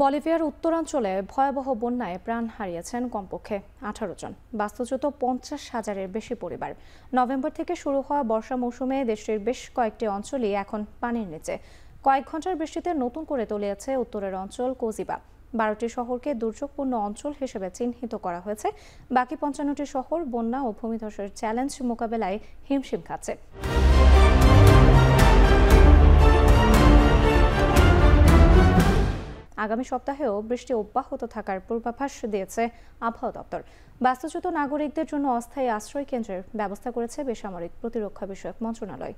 বলিভিয়ার উত্তরাঞ্চলে ভয়াবহ বন্যায় প্রাণ হারিয়েছেন কমপক্ষে 18 জন, বাস্তুচ্যুত 50,000-এর বেশি পরিবার। নভেম্বর থেকে শুরু হওয়া বর্ষা মৌসুমে দেশটির বেশ কয়েকটি অঞ্চলই এখন পানির নিচে। কয়েক ঘন্টার বৃষ্টিতে নতুন করে তলিয়েছে উত্তরের অঞ্চল কোজিবা। 12টি শহরকে দুর্যোগপূর্ণ অঞ্চল হিসেবে চিহ্নিত করা হয়েছে। বাকি 55টি শহর বন্যা ও ভূমিধসের চ্যালেঞ্জ মোকাবেলায় হিমশিম খাচ্ছে। আগামী সপ্তাহেও বৃষ্টি অব্যাহত থাকার পূর্বাভাস দিয়েছে আবহাওয়া দপ্তর। বাস্তুচ্যুত নাগরিকদের জন্য অস্থায়ী আশ্রয় কেন্দ্রের ব্যবস্থা করেছে বেসামরিক প্রতিরক্ষা বিষয়ক মন্ত্রণালয়।